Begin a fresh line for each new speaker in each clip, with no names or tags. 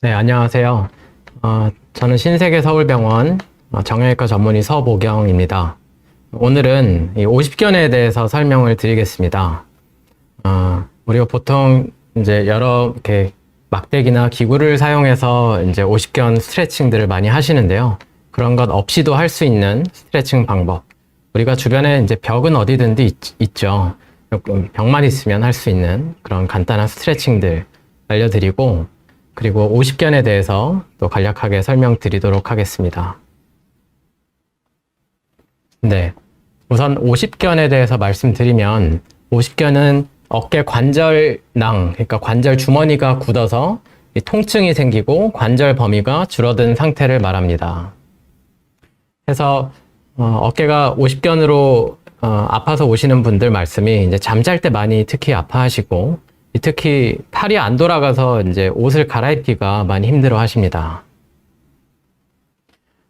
네, 안녕하세요. 저는 신세계 서울병원 정형외과 전문의 서보경입니다. 오늘은 이 오십견에 대해서 설명을 드리겠습니다. 우리가 보통 이제 여러 이렇게 막대기나 기구를 사용해서 이제 오십견 스트레칭들을 많이 하시는데요. 그런 것 없이도 할 수 있는 스트레칭 방법. 우리가 주변에 이제 벽은 어디든지 있죠. 벽만 있으면 할 수 있는 그런 간단한 스트레칭들 알려드리고, 그리고 오십견에 대해서 또 간략하게 설명드리도록 하겠습니다. 네. 우선 오십견에 대해서 말씀드리면, 오십견은 어깨 관절낭, 그러니까 관절 주머니가 굳어서 통증이 생기고 관절 범위가 줄어든 상태를 말합니다. 그래서 어깨가 오십견으로 아파서 오시는 분들 말씀이 이제 잠잘 때 많이 특히 아파하시고, 특히 팔이 안 돌아가서 이제 옷을 갈아입기가 많이 힘들어 하십니다.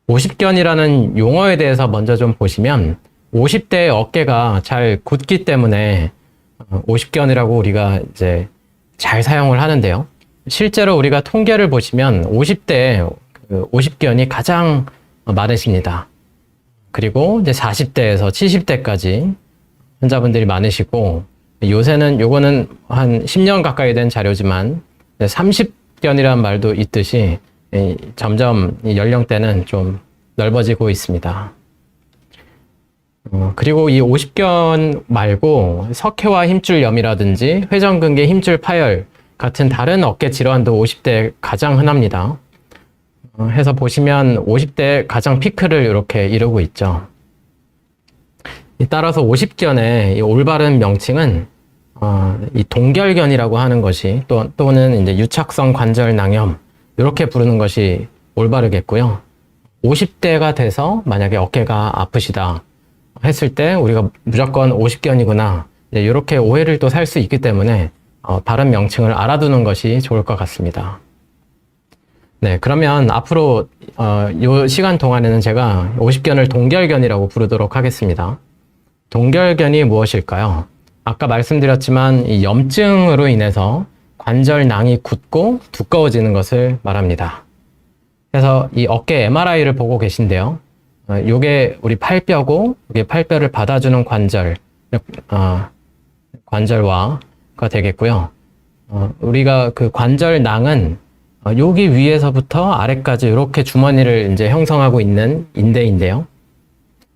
오십견이라는 용어에 대해서 먼저 좀 보시면, 50대의 어깨가 잘 굳기 때문에 오십견이라고 우리가 이제 잘 사용을 하는데요. 실제로 우리가 통계를 보시면 50대에 오십견이 가장 많으십니다. 그리고 이제 40대에서 70대까지 환자분들이 많으시고, 요새는 요거는 한 10년 가까이 된 자료지만 30견이라는 말도 있듯이 점점 연령대는 좀 넓어지고 있습니다. 그리고 이 오십견 말고 석회화 힘줄염이라든지 회전근개 힘줄 파열 같은 다른 어깨 질환도 50대에 가장 흔합니다. 해서 보시면 50대 가장 피크를 이렇게 이루고 있죠. 따라서 오십견의 올바른 명칭은 이 동결견이라고 하는 것이 또는 이제 유착성 관절 낭염 이렇게 부르는 것이 올바르겠고요. 50대가 돼서 만약에 어깨가 아프시다 했을 때 우리가 무조건 오십견이구나 이렇게 오해를 또 살 수 있기 때문에 바른 명칭을 알아두는 것이 좋을 것 같습니다. 네, 그러면 앞으로 이 시간 동안에는 제가 오십견을 동결견이라고 부르도록 하겠습니다. 동결견이 무엇일까요? 아까 말씀드렸지만 이 염증으로 인해서 관절낭이 굳고 두꺼워지는 것을 말합니다. 그래서 이 어깨 MRI를 보고 계신데요. 요게 우리 팔뼈고, 이게 팔뼈를 받아주는 관절화가 되겠고요. 우리가 그 관절낭은 여기 위에서부터 아래까지 이렇게 주머니를 이제 형성하고 있는 인대인데요.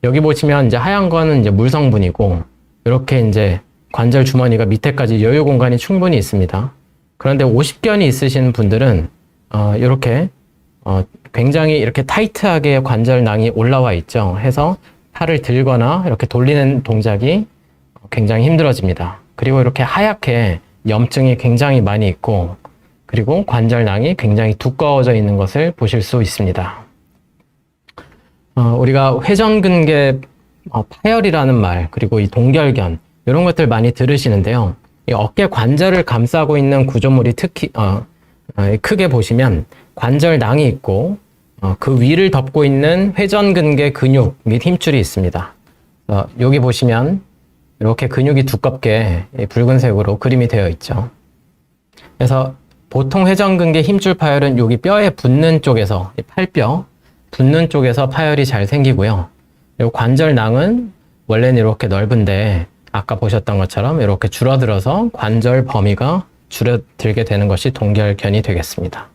여기 보시면 이제 하얀 거는 이제 물 성분이고, 이렇게 이제 관절 주머니가 밑에까지 여유 공간이 충분히 있습니다. 그런데 오십견이 있으신 분들은 이렇게 굉장히 이렇게 타이트하게 관절낭이 올라와 있죠. 해서 팔을 들거나 이렇게 돌리는 동작이 굉장히 힘들어집니다. 그리고 이렇게 하얗게 염증이 굉장히 많이 있고, 그리고 관절낭이 굉장히 두꺼워져 있는 것을 보실 수 있습니다. 우리가 회전근개 파열이라는 말, 그리고 이 동결견 이런 것들 많이 들으시는데요. 이 어깨 관절을 감싸고 있는 구조물이 특히 크게 보시면 관절낭이 있고, 그 위를 덮고 있는 회전근개 근육 및 힘줄이 있습니다. 여기 보시면 이렇게 근육이 두껍게 붉은색으로 그림이 되어 있죠. 그래서 보통 회전근개 힘줄 파열은 여기 뼈에 붙는 쪽에서, 팔뼈 붙는 쪽에서 파열이 잘 생기고요. 그리고 관절낭은 원래는 이렇게 넓은데 아까 보셨던 것처럼 이렇게 줄어들어서 관절 범위가 줄어들게 되는 것이 동결견이 되겠습니다.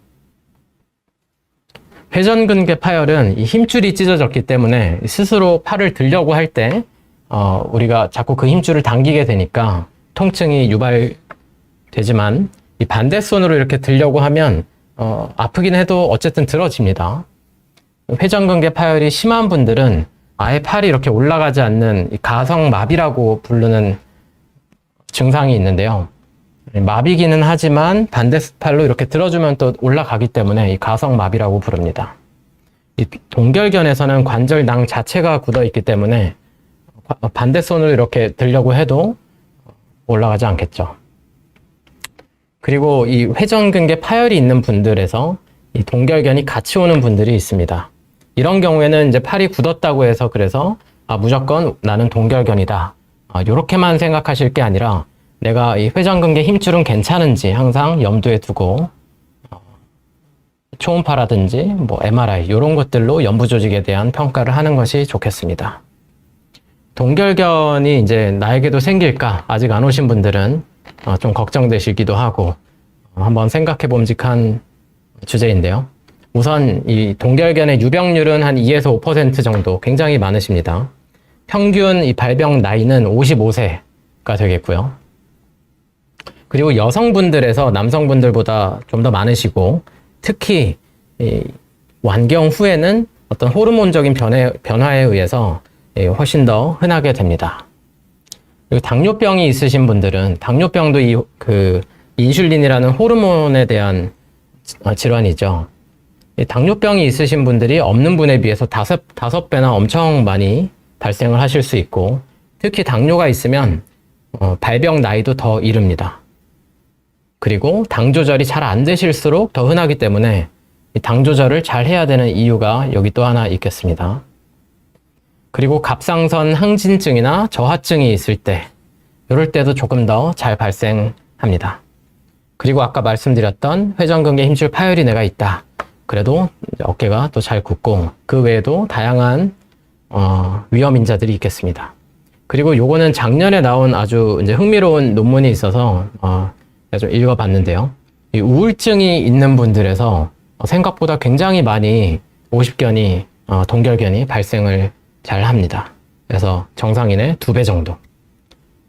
회전근개 파열은 이 힘줄이 찢어졌기 때문에 스스로 팔을 들려고 할 때 우리가 자꾸 그 힘줄을 당기게 되니까 통증이 유발되지만, 이 반대손으로 이렇게 들려고 하면 아프긴 해도 어쨌든 들어집니다. 회전근개 파열이 심한 분들은 아예 팔이 이렇게 올라가지 않는 이 가성마비라고 부르는 증상이 있는데요. 마비기는 하지만 반대팔로 이렇게 들어주면 또 올라가기 때문에 이 가성마비라고 부릅니다. 이 동결견에서는 관절낭 자체가 굳어 있기 때문에 반대손으로 이렇게 들려고 해도 올라가지 않겠죠. 그리고 이 회전근개 파열이 있는 분들에서 이 동결견이 같이 오는 분들이 있습니다. 이런 경우에는 이제 팔이 굳었다고 해서 그래서 무조건 나는 동결견이다. 이렇게만 생각하실 게 아니라 내가 이 회전근개 힘줄은 괜찮은지 항상 염두에 두고 초음파라든지 뭐 MRI 이런 것들로 연부 조직에 대한 평가를 하는 것이 좋겠습니다. 동결견이 이제 나에게도 생길까 아직 안 오신 분들은 좀 걱정되시기도 하고 한번 생각해 봄직한 주제인데요. 우선 이 동결견의 유병률은 한 2에서 5% 정도 굉장히 많으십니다. 평균 이 발병 나이는 55세가 되겠고요. 그리고 여성분들에서 남성분들보다 좀 더 많으시고 특히 이 완경 후에는 어떤 호르몬적인 변화에 의해서 훨씬 더 흔하게 됩니다. 그리고 당뇨병이 있으신 분들은 당뇨병도 인슐린이라는 호르몬에 대한 질환이죠. 이 당뇨병이 있으신 분들이 없는 분에 비해서 다섯 배나 엄청 많이 발생을 하실 수 있고 특히 당뇨가 있으면 발병 나이도 더 이릅니다. 그리고 당 조절이 잘 안 되실수록 더 흔하기 때문에 이 당 조절을 잘 해야 되는 이유가 여기 또 하나 있겠습니다. 그리고 갑상선 항진증이나 저하증이 있을 때 이럴 때도 조금 더 잘 발생합니다. 그리고 아까 말씀드렸던 회전근개 힘줄 파열이 내가 있다. 그래도 어깨가 또 잘 굳고 그 외에도 다양한 위험 인자들이 있겠습니다. 그리고 요거는 작년에 나온 아주 이제 흥미로운 논문이 있어서 좀 읽어봤는데요. 이 우울증이 있는 분들에서 생각보다 굉장히 많이 50견이 동결견이 발생을 잘 합니다. 그래서 정상인의 2배 정도.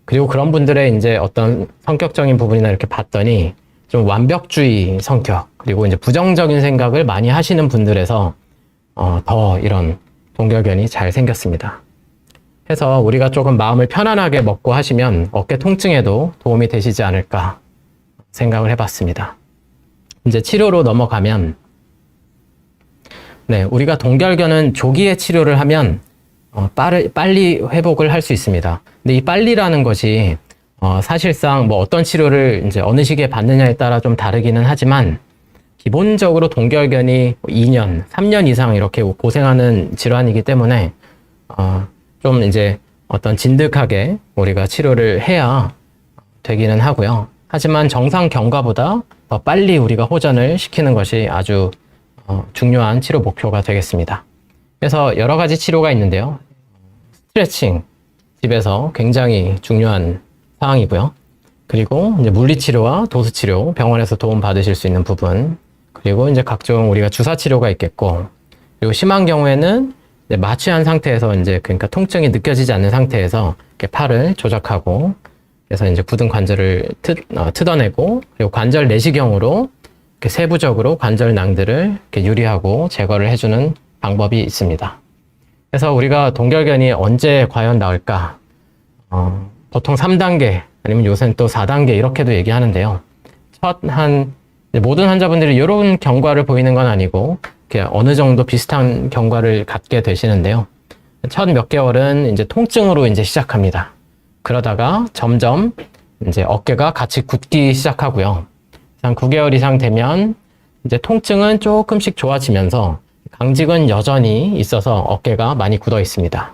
그리고 그런 분들의 이제 어떤 성격적인 부분이나 이렇게 봤더니 좀 완벽주의 성격, 그리고 이제 부정적인 생각을 많이 하시는 분들에서 더 이런 동결견이 잘 생겼습니다. 해서 우리가 조금 마음을 편안하게 먹고 하시면 어깨 통증에도 도움이 되시지 않을까 생각을 해봤습니다. 이제 치료로 넘어가면, 우리가 동결견은 조기에 치료를 하면 빨리 회복을 할 수 있습니다. 근데 이 빨리라는 것이 사실상 뭐 어떤 치료를 이제 어느 시기에 받느냐에 따라 좀 다르기는 하지만 기본적으로 동결견이 2년, 3년 이상 이렇게 고생하는 질환이기 때문에 좀 이제 어떤 진득하게 우리가 치료를 해야 되기는 하고요. 하지만 정상 경과보다 더 빨리 우리가 호전을 시키는 것이 아주 중요한 치료 목표가 되겠습니다. 그래서 여러 가지 치료가 있는데요. 스트레칭, 집에서 굉장히 중요한 사항이고요. 그리고 이제 물리치료와 도수치료, 병원에서 도움 받으실 수 있는 부분, 그리고 이제 각종 우리가 주사치료가 있겠고, 그리고 심한 경우에는 이제 마취한 상태에서 그러니까 통증이 느껴지지 않는 상태에서 이렇게 팔을 조작하고, 그래서 이제 굳은 관절을 뜯어내고, 그리고 관절 내시경으로 이렇게 세부적으로 관절 낭들을 이렇게 유리하고 제거를 해주는 방법이 있습니다. 그래서 우리가 동결견이 언제 과연 나올까? 보통 3단계, 아니면 요새는 또 4단계 이렇게도 얘기하는데요. 모든 환자분들이 이런 경과를 보이는 건 아니고, 이렇게 어느 정도 비슷한 경과를 갖게 되시는데요. 첫 몇 개월은 이제 통증으로 이제 시작합니다. 그러다가 점점 이제 어깨가 같이 굳기 시작하고요. 한 9개월 이상 되면 이제 통증은 조금씩 좋아지면서 강직은 여전히 있어서 어깨가 많이 굳어 있습니다.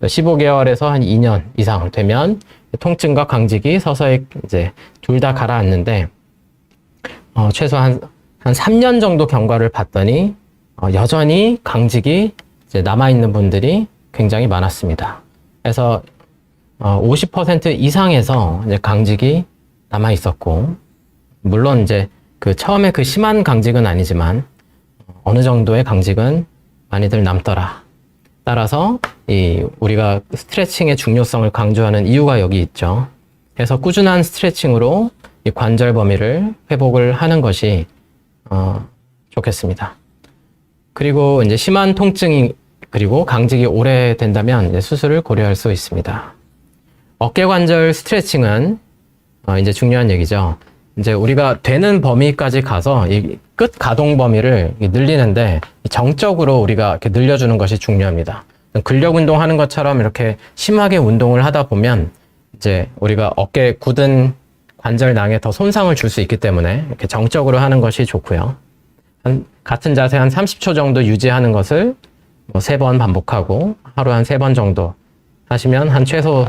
15개월에서 한 2년 이상 되면 통증과 강직이 서서히 이제 둘 다 가라앉는데, 최소한 한 3년 정도 경과를 봤더니 여전히 강직이 이제 남아있는 분들이 굉장히 많았습니다. 그래서 50% 이상에서 이제 강직이 남아 있었고, 물론 이제 처음에 심한 강직은 아니지만 어느 정도의 강직은 많이들 남더라. 따라서 우리가 스트레칭의 중요성을 강조하는 이유가 여기 있죠. 그래서 꾸준한 스트레칭으로 이 관절 범위를 회복을 하는 것이 좋겠습니다. 그리고 이제 심한 통증이 그리고 강직이 오래 된다면 이제 수술을 고려할 수 있습니다. 어깨 관절 스트레칭은 이제 중요한 얘기죠. 이제 우리가 되는 범위까지 가서 이 끝 가동 범위를 늘리는데 정적으로 우리가 이렇게 늘려주는 것이 중요합니다. 근력 운동하는 것처럼 이렇게 심하게 운동을 하다 보면 이제 우리가 어깨 굳은 관절낭에 더 손상을 줄 수 있기 때문에 이렇게 정적으로 하는 것이 좋고요. 같은 자세 한 30초 정도 유지하는 것을 3번 반복하고 하루 한 3번 정도 하시면 한 최소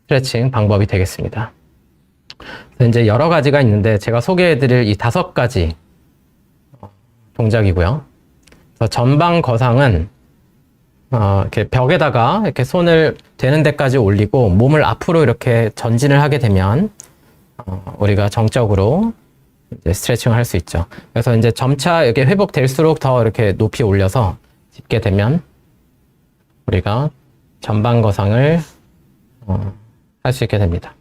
스트레칭 방법이 되겠습니다. 그래서 이제 여러 가지가 있는데 제가 소개해드릴 이 5가지 동작이고요. 그래서 전방 거상은 이렇게 벽에다가 이렇게 손을 되는 데까지 올리고 몸을 앞으로 이렇게 전진을 하게 되면 우리가 정적으로 이제 스트레칭을 할 수 있죠. 그래서 이제 점차 이렇게 회복될수록 더 이렇게 높이 올려서 짚게 되면 우리가 전방 거상을 할 수 있게 됩니다.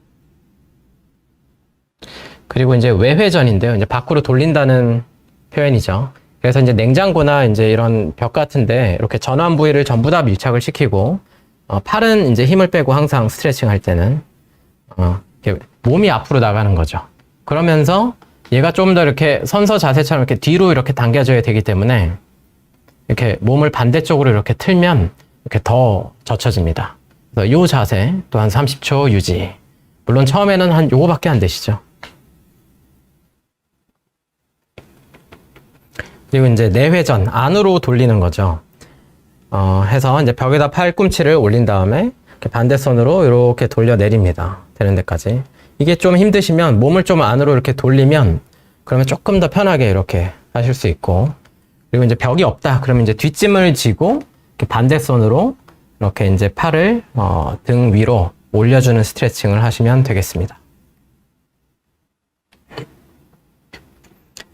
그리고 이제 외회전인데요. 이제 밖으로 돌린다는 표현이죠. 그래서 이제 냉장고나 이제 이런 벽 같은데 이렇게 전완 부위를 전부 다 밀착을 시키고 팔은 이제 힘을 빼고 항상 스트레칭 할 때는 이렇게 몸이 앞으로 나가는 거죠. 그러면서 얘가 좀 더 이렇게 선서 자세처럼 이렇게 뒤로 이렇게 당겨져야 되기 때문에 이렇게 몸을 반대쪽으로 이렇게 틀면 이렇게 더 젖혀집니다. 그래서 이 자세 또 한 30초 유지. 물론 처음에는 한 요거밖에 안 되시죠. 그리고 이제 내회전 안으로 돌리는 거죠. 해서 이제 벽에다 팔꿈치를 올린 다음에 이렇게 반대손으로 이렇게 돌려 내립니다. 되는 데까지. 이게 좀 힘드시면 몸을 좀 안으로 이렇게 돌리면 그러면 조금 더 편하게 이렇게 하실 수 있고, 그리고 이제 벽이 없다 그러면 이제 뒷짐을 지고 이렇게 반대손으로 이렇게 이제 팔을 등 위로 올려주는 스트레칭을 하시면 되겠습니다.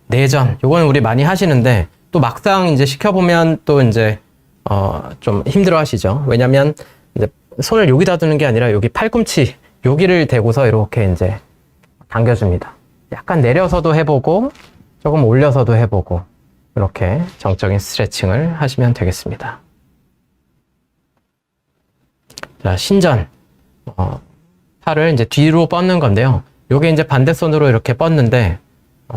내전, 요건 우리 많이 하시는데 또 막상 이제 시켜보면 또 이제 좀 힘들어 하시죠. 왜냐면 이제 손을 여기다 두는 게 아니라 여기 팔꿈치 여기를 대고서 이렇게 이제 당겨줍니다. 약간 내려서도 해보고 조금 올려서도 해보고 이렇게 정적인 스트레칭을 하시면 되겠습니다. 자, 신전. 팔을 이제 뒤로 뻗는 건데요. 요게 이제 반대손으로 이렇게 뻗는데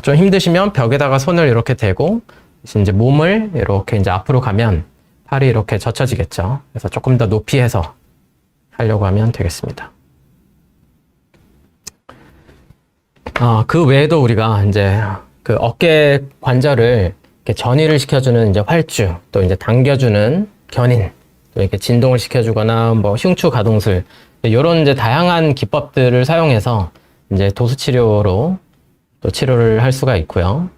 좀 힘드시면 벽에다가 손을 이렇게 대고 이제 몸을 이렇게 이제 앞으로 가면 팔이 이렇게 젖혀지겠죠. 그래서 조금 더 높이 해서 하려고 하면 되겠습니다. 그 외에도 우리가 이제 그 어깨 관절을 이렇게 전이를 시켜주는 이제 활주, 또 이제 당겨주는 견인, 또 이렇게 진동을 시켜주거나 뭐 흉추 가동술, 이런 이제 다양한 기법들을 사용해서 이제 도수 치료로 또 치료를 할 수가 있고요.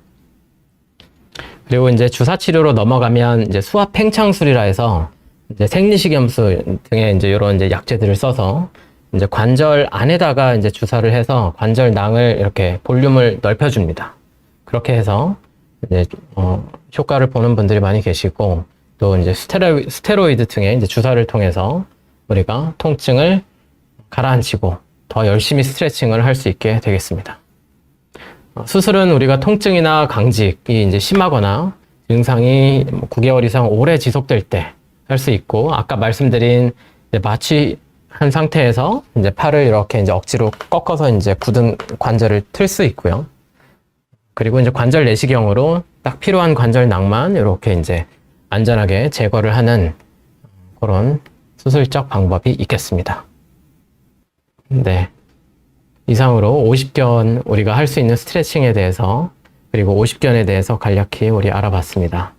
그리고 이제 주사 치료로 넘어가면 이제 수압 팽창술이라 해서 이제 생리식염수 등의 이제 이런 이제 약재들을 써서 이제 관절 안에다가 이제 주사를 해서 관절낭을 이렇게 볼륨을 넓혀줍니다. 그렇게 해서 이제 효과를 보는 분들이 많이 계시고, 또 이제 스테로이드 등의 이제 주사를 통해서 우리가 통증을 가라앉히고 더 열심히 스트레칭을 할 수 있게 되겠습니다. 수술은 우리가 통증이나 강직이 이제 심하거나 증상이 9개월 이상 오래 지속될 때 할 수 있고, 아까 말씀드린 이제 마취한 상태에서 이제 팔을 이렇게 이제 억지로 꺾어서 이제 굳은 관절을 틀 수 있고요. 그리고 이제 관절 내시경으로 딱 필요한 관절낭만 이렇게 이제 안전하게 제거를 하는 그런 수술적 방법이 있겠습니다. 네. 이상으로 50견 우리가 할 수 있는 스트레칭에 대해서, 그리고 50견에 대해서 간략히 우리 알아봤습니다.